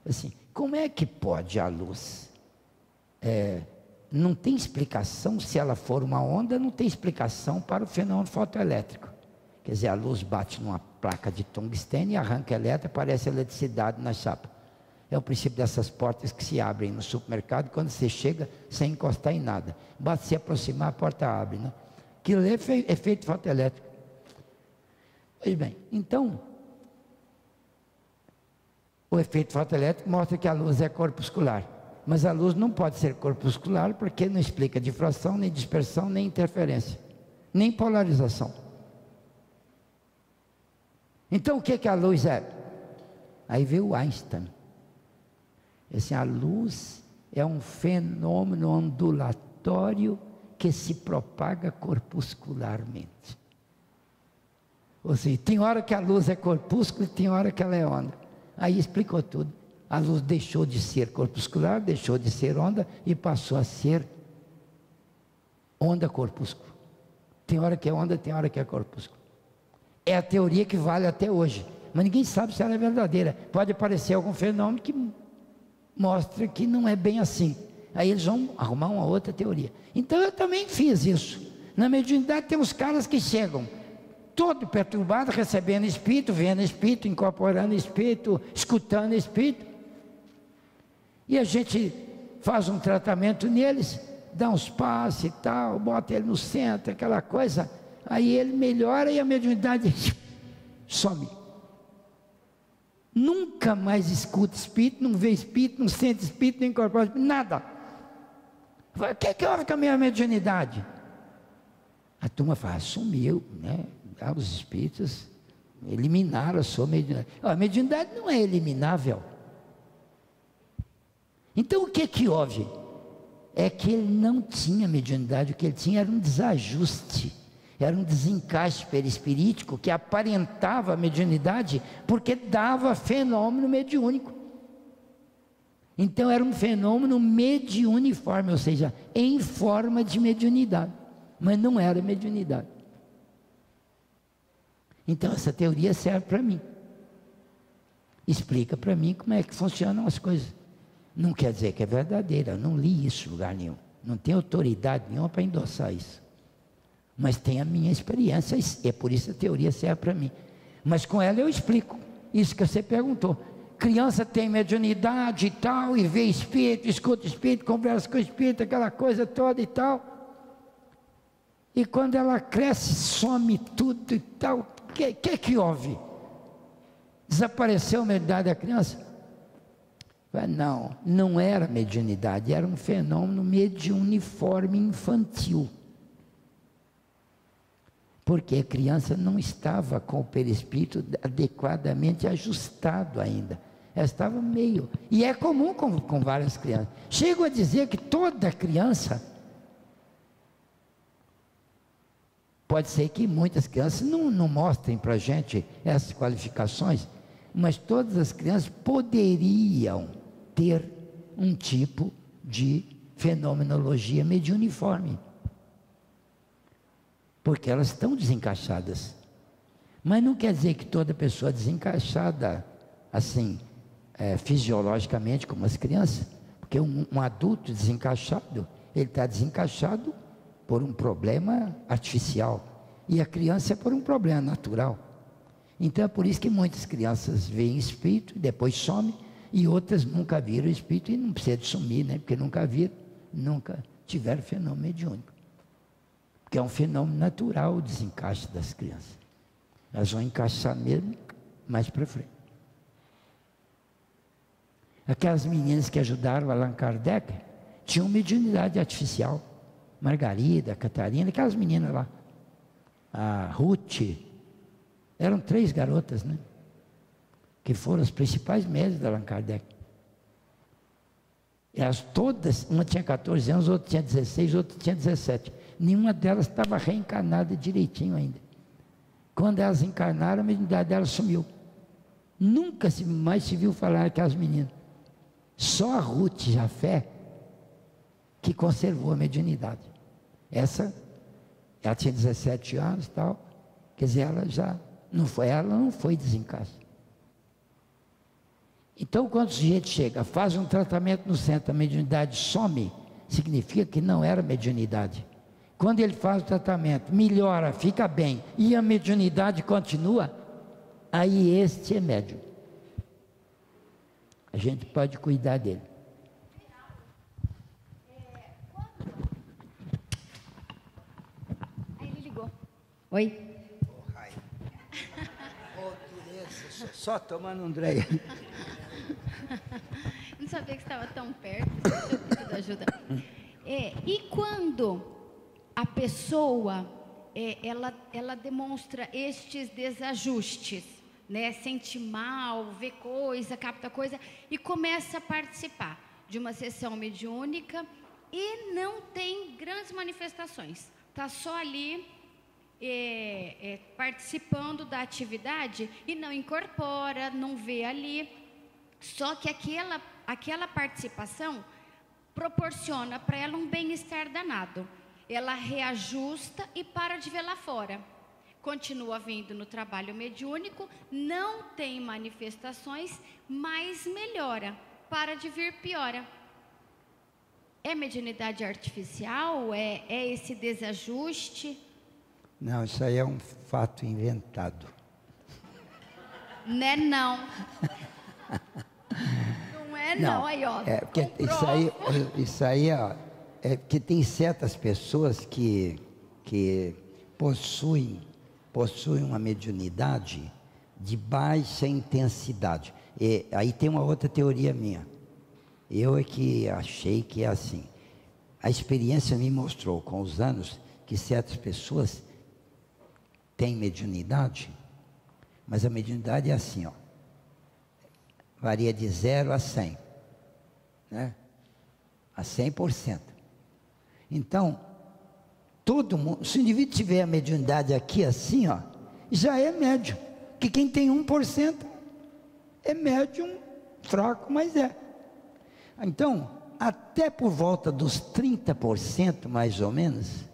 S1: Assim, como é que pode a luz? Não tem explicação, se ela for uma onda, não tem explicação para o fenômeno fotoelétrico. Quer dizer, a luz bate numa placa de tungstênio e arranca elétron, aparece eletricidade na chapa. É o princípio dessas portas que se abrem no supermercado, quando você chega sem encostar em nada. Basta se aproximar, a porta abre, né? Aquilo é efeito fotoelétrico. Pois bem, então, o efeito fotoelétrico mostra que a luz é corpuscular. Mas a luz não pode ser corpuscular porque não explica difração, nem dispersão, nem interferência, nem polarização. Então o que a luz é? Aí veio Einstein. Assim, a luz é um fenômeno ondulatório que se propaga corpuscularmente. Ou seja, tem hora que a luz é corpúsculo e tem hora que ela é onda. Aí explicou tudo. A luz deixou de ser corpuscular, deixou de ser onda e passou a ser onda-corpúsculo. Tem hora que é onda, tem hora que é corpúsculo. É a teoria que vale até hoje, mas ninguém sabe se ela é verdadeira. Pode aparecer algum fenômeno que mostra que não é bem assim. Aí eles vão arrumar uma outra teoria. Então eu também fiz isso. Na mediunidade tem uns caras que chegam todo perturbado, recebendo espírito, vendo espírito, incorporando espírito, escutando espírito. E a gente faz um tratamento neles, dá uns passos e tal, bota ele no centro, aquela coisa. Aí ele melhora e a mediunidade some. Nunca mais escuta espírito, não vê espírito, não sente espírito, não incorpora espírito, nada. O que houve com a minha mediunidade? A turma fala, sumiu, né? Os espíritos eliminaram a sua mediunidade. A mediunidade não é eliminável. Então o que houve? É que ele não tinha mediunidade, o que ele tinha era um desajuste, era um desencaixe perispirítico que aparentava a mediunidade porque dava fenômeno mediúnico. Então era um fenômeno mediuniforme, ou seja, em forma de mediunidade, mas não era mediunidade. Então essa teoria serve para mim, explica para mim como é que funcionam as coisas. Não quer dizer que é verdadeira, eu não li isso em lugar nenhum, não tenho autoridade nenhuma para endossar isso, mas tem a minha experiência, e é por isso a teoria serve para mim. Mas com ela eu explico isso que você perguntou. Criança tem mediunidade e tal, e vê espírito, escuta espírito, conversa com espírito, aquela coisa toda e tal. E quando ela cresce, some tudo e tal. O que houve? Desapareceu a mediunidade da criança? Não, não era mediunidade, era um fenômeno mediuniforme infantil. Porque a criança não estava com o perispírito adequadamente ajustado ainda. Ela estava meio... E é comum com várias crianças. Chego a dizer que toda criança... Pode ser que muitas crianças não mostrem para a gente essas qualificações, mas todas as crianças poderiam ter um tipo de fenomenologia mediuniforme. Porque elas estão desencaixadas. Mas não quer dizer que toda pessoa desencaixada, assim, fisiologicamente, como as crianças, porque um adulto desencaixado, ele está desencaixado por um problema artificial, e a criança é por um problema natural. Então é por isso que muitas crianças veem espírito e depois somem, e outras nunca viram espírito e não precisa de sumir, né? Porque nunca viram, nunca tiveram fenômeno mediúnico. Porque é um fenômeno natural o desencaixe das crianças. Elas vão encaixar mesmo mais para frente. Aquelas meninas que ajudaram Allan Kardec tinham mediunidade artificial. Margarida, Catarina, aquelas meninas lá. A Ruth. Eram 3 garotas, né? Que foram as principais médias de Allan Kardec. Elas todas, uma tinha 14 anos, outra tinha 16, outra tinha 17. Nenhuma delas estava reencarnada direitinho ainda. Quando elas encarnaram, a mediunidade delas sumiu. Nunca mais se viu falar aquelas meninas. Só a Ruth Jafé que conservou a mediunidade. Ela tinha 17 anos e tal, quer dizer, ela não foi desencaixe. Então, quando o sujeito chega, faz um tratamento no centro, a mediunidade some, significa que não era mediunidade. Quando ele faz o tratamento, melhora, fica bem, e a mediunidade continua, aí este é médium. A gente pode cuidar dele.
S2: Aí ele ligou. Oi?
S1: Só tomando um drink.
S2: Não sabia que estava tão perto. Deixa eu pedir ajuda. E quando a pessoa ela demonstra estes desajustes, né? Sente mal, vê coisa, capta coisa e começa a participar de uma sessão mediúnica e não tem grandes manifestações, está só ali participando da atividade e não incorpora, não vê ali, só que aquela participação proporciona para ela um bem-estar danado. Ela reajusta e para de ver lá fora. Continua vindo no trabalho mediúnico, não tem manifestações, mas melhora. Para de vir, piora. É mediunidade artificial? É esse desajuste?
S1: Não, isso aí é um fato inventado.
S2: Né, não. Não é não, aí ó.
S1: É porque isso aí ó, é porque tem certas pessoas que possuem uma mediunidade de baixa intensidade. E aí tem uma outra teoria minha. Eu é que achei que é assim. A experiência me mostrou com os anos que certas pessoas têm mediunidade, mas a mediunidade é assim, ó. Varia de 0 a 100, né? a 100%. Então, todo mundo, se o indivíduo tiver a mediunidade aqui assim, ó, já é médium. Que quem tem 1% é médium fraco, mas é. Então, até por volta dos 30% mais ou menos,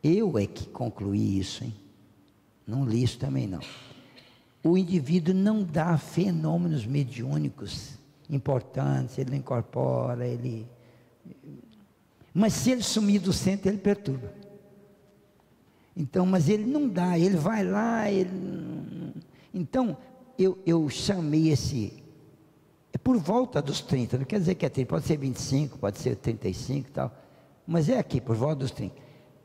S1: eu é que concluí isso, hein? Não li isso também não. O indivíduo não dá fenômenos mediúnicos importantes, ele não incorpora, mas se ele sumir do centro, ele perturba. Então, mas ele não dá, ele vai lá, então, eu chamei é por volta dos 30, não quer dizer que é 30, pode ser 25, pode ser 35 e tal, mas é aqui, por volta dos 30.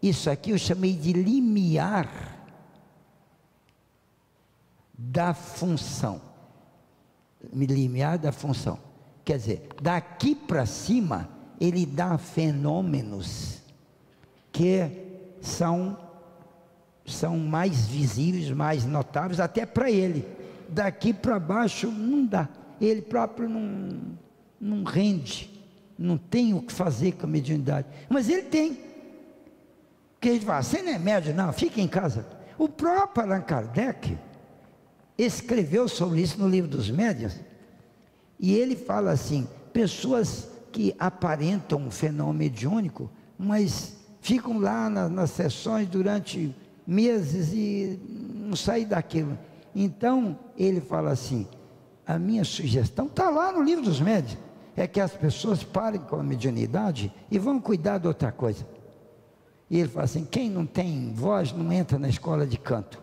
S1: Isso aqui eu chamei de limiar da função. Limiar da função. Quer dizer, daqui para cima, ele dá fenômenos que são mais visíveis, mais notáveis, até para ele. Daqui para baixo não dá. Ele próprio não rende, não tem o que fazer com a mediunidade. Mas ele tem. Porque ele fala, você não é médium, não, fica em casa. O próprio Allan Kardec escreveu sobre isso no livro dos médiuns, e ele fala assim, pessoas que aparentam um fenômeno mediúnico, mas ficam lá nas sessões durante meses e não saem daquilo. Então, ele fala assim, a minha sugestão está lá no livro dos médiuns, é que as pessoas parem com a mediunidade e vão cuidar de outra coisa. E ele fala assim, quem não tem voz não entra na escola de canto.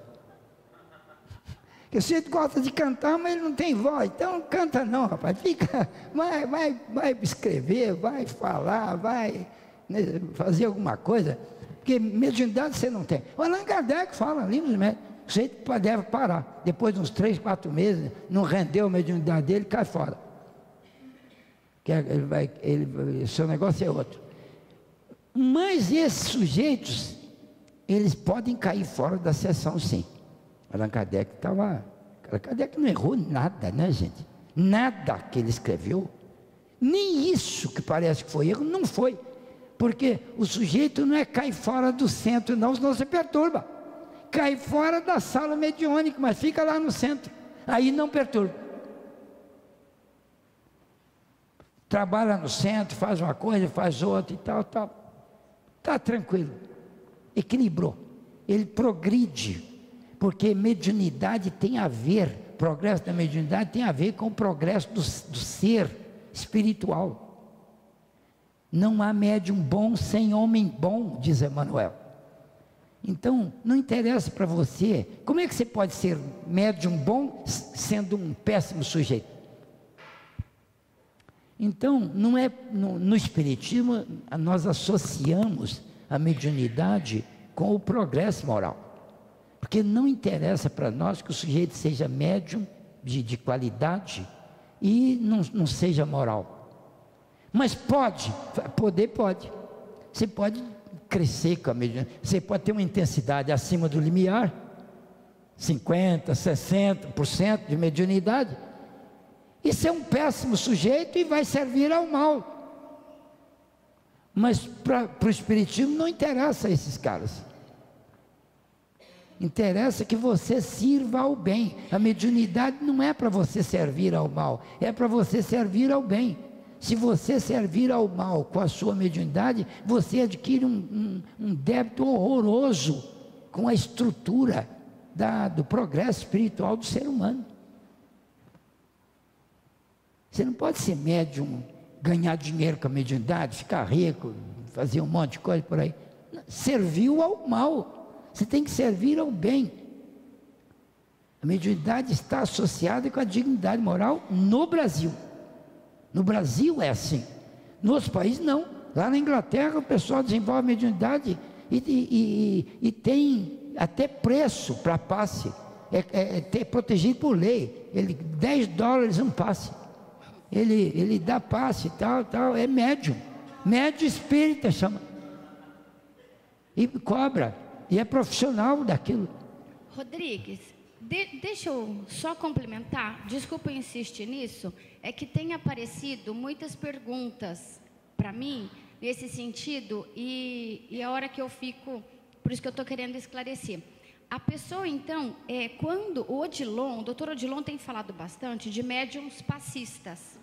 S1: Porque se ele gosta de cantar, mas ele não tem voz, então canta não, rapaz, vai escrever, vai falar, vai fazer alguma coisa, porque mediunidade você não tem. O Allan Kardec fala, livros médicos, você deve parar, depois de uns 3, 4 meses, não rendeu a mediunidade dele, cai fora, que seu negócio é outro. Mas esses sujeitos, eles podem cair fora da sessão sim. Allan Kardec não errou nada, né, gente? Nada que ele escreveu, nem isso que parece que foi erro, não foi. Porque o sujeito não é cair fora do centro, não, senão você perturba. Cai fora da sala mediúnica, mas fica lá no centro, aí não perturba. Trabalha no centro, faz uma coisa, faz outra e tal. Está tranquilo, equilibrou, ele progride. Porque mediunidade tem a ver, progresso da mediunidade tem a ver com o progresso do ser espiritual. Não há médium bom sem homem bom, diz Emmanuel. Então, não interessa para você, como é que você pode ser médium bom sendo um péssimo sujeito? Então, não é, no Espiritismo, nós associamos a mediunidade com o progresso moral. Porque não interessa para nós que o sujeito seja médium de qualidade e não seja moral. Mas pode. Você pode crescer com a mediunidade. Você pode ter uma intensidade acima do limiar, 50%, 60% de mediunidade, e ser um péssimo sujeito e vai servir ao mal. Mas para o Espiritismo não interessa esses caras. Interessa que você sirva ao bem. A mediunidade não é para você servir ao mal, é para você servir ao bem. Se você servir ao mal com a sua mediunidade, você adquire um débito horroroso com a estrutura do progresso espiritual do ser humano. Você não pode ser médium, ganhar dinheiro com a mediunidade, ficar rico, fazer um monte de coisa por aí. Serviu ao mal. Você tem que servir ao bem. A mediunidade está associada com a dignidade moral no Brasil. No Brasil é assim. Nos países não. Lá na Inglaterra o pessoal desenvolve a mediunidade e tem até preço para passe. É protegido por lei. $10 um passe. Ele dá passe e tal. É médium. Médium espírita chama. E cobra. E é profissional daquilo.
S2: Rodrigues, deixa eu só complementar. Desculpa insistir nisso. É que tem aparecido muitas perguntas para mim nesse sentido, e a hora que eu fico, por isso que eu estou querendo esclarecer. A pessoa, então, quando o doutor Odilon tem falado bastante de médiums passistas.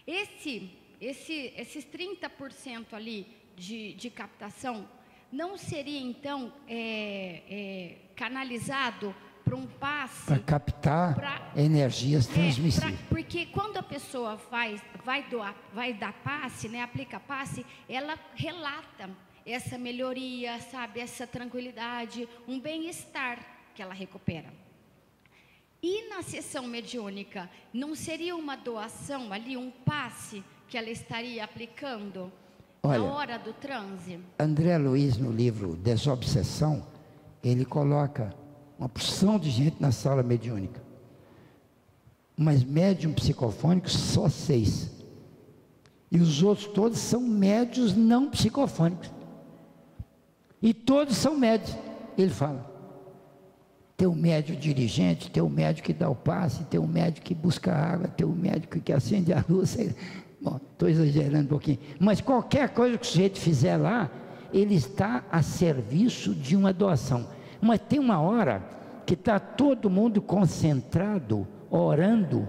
S2: Esses 30% ali de captação não seria, então, canalizado para um passe...
S1: Para captar energias transmissíveis.
S2: Porque quando a pessoa vai dar passe, né, aplica passe, ela relata essa melhoria, sabe, essa tranquilidade, um bem-estar que ela recupera. E na sessão mediúnica, não seria uma doação ali, um passe que ela estaria aplicando na hora do transe?
S1: André Luiz, no livro Desobsessão, ele coloca uma porção de gente na sala mediúnica. Mas médium psicofônicos, só 6. E os outros todos são médios não psicofônicos. E todos são médios. Ele fala. Tem um médio dirigente, tem um médio que dá o passe, tem um médio que busca água, tem um médico que acende a luz. Bom, estou exagerando um pouquinho. Mas qualquer coisa que o sujeito fizer lá, ele está a serviço de uma doação. Mas tem uma hora que está todo mundo concentrado, orando,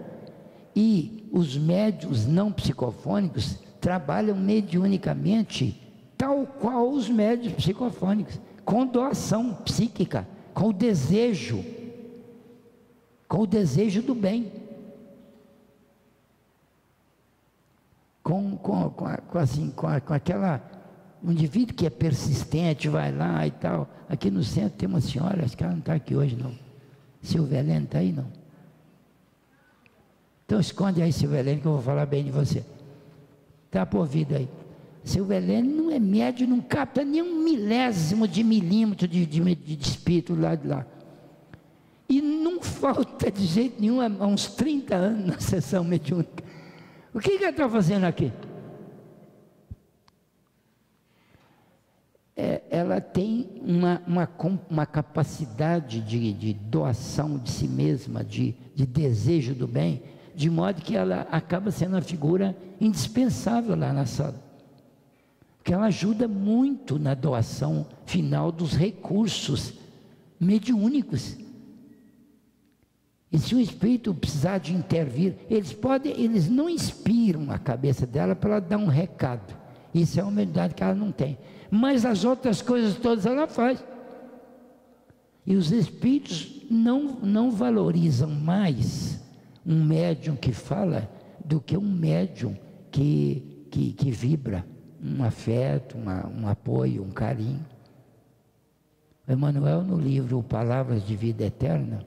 S1: e os médios não psicofônicos trabalham mediunicamente, tal qual os médios psicofônicos, com doação psíquica, com o desejo do bem, com aquela, um indivíduo que é persistente, vai lá e tal. Aqui no centro tem uma senhora, acho que ela não está aqui hoje não, Silvelene está aí não? Então esconde aí, Silvelene, que eu vou falar bem de você. Está por vida aí. Silvelene não é médio, não capta nem um milésimo de milímetro de espírito lá de lá. E não falta de jeito nenhum há uns 30 anos na sessão mediúnica. O que ela está fazendo aqui? Ela tem uma capacidade de doação de si mesma, de desejo do bem, de modo que ela acaba sendo uma figura indispensável lá na sala. Porque ela ajuda muito na doação final dos recursos mediúnicos. E se o espírito precisar de intervir, eles não inspiram a cabeça dela para ela dar um recado. Isso é uma humildade que ela não tem. Mas as outras coisas todas ela faz. E os espíritos não valorizam mais um médium que fala do que um médium que vibra um afeto, um apoio, um carinho. Emmanuel, no livro Palavras de Vida Eterna,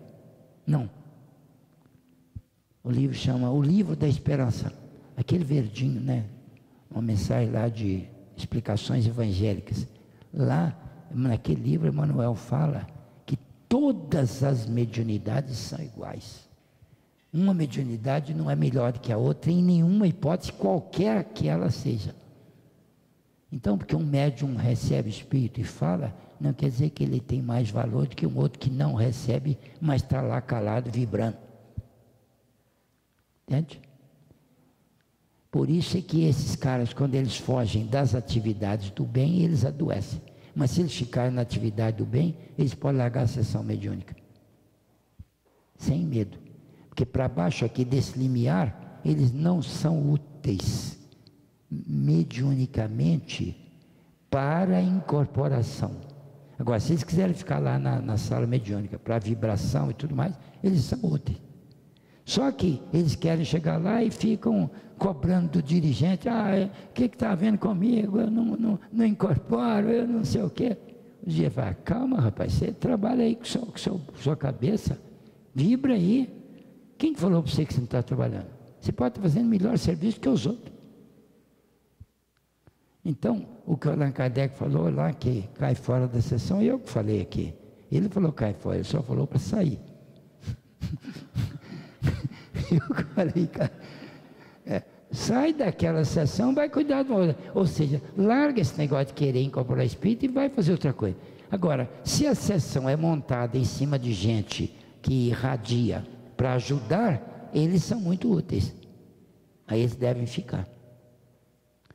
S1: o livro chama O Livro da Esperança, aquele verdinho, né? Uma mensagem lá de explicações evangélicas. Lá, naquele livro, Emmanuel fala que todas as mediunidades são iguais. Uma mediunidade não é melhor do que a outra, em nenhuma hipótese, qualquer que ela seja. Então, porque um médium recebe espírito e fala, não quer dizer que ele tem mais valor do que um outro que não recebe, mas está lá calado, vibrando. Entende? Por isso é que esses caras, quando eles fogem das atividades do bem, eles adoecem. Mas se eles ficarem na atividade do bem, eles podem largar a sessão mediúnica. Sem medo. Porque para baixo aqui desse limiar, eles não são úteis mediunicamente para a incorporação. Agora, se eles quiserem ficar lá na sala mediúnica para vibração e tudo mais, eles são úteis. Só que eles querem chegar lá e ficam cobrando do dirigente, o que está havendo comigo? Eu não incorporo, eu não sei o quê. O dia vai, calma rapaz, você trabalha aí com sua cabeça, vibra aí. Quem falou para você que você não está trabalhando? Você pode estar fazendo melhor serviço que os outros. Então, o que o Allan Kardec falou lá, que cai fora da sessão, eu que falei aqui. Ele falou cai fora, ele só falou para sair. Eu que falei, cara, sai daquela sessão, vai cuidar do outro. Ou seja, larga esse negócio de querer incorporar espírito e vai fazer outra coisa. Agora, se a sessão é montada em cima de gente que irradia para ajudar, eles são muito úteis. Aí eles devem ficar.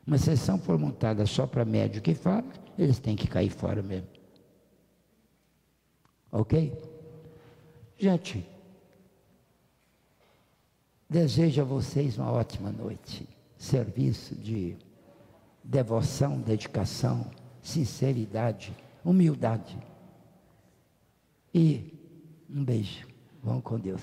S1: Uma sessão for montada só para médium que fala, eles têm que cair fora mesmo. Ok? Gente, desejo a vocês uma ótima noite. Serviço de devoção, dedicação, sinceridade, humildade. E um beijo. Vão com Deus.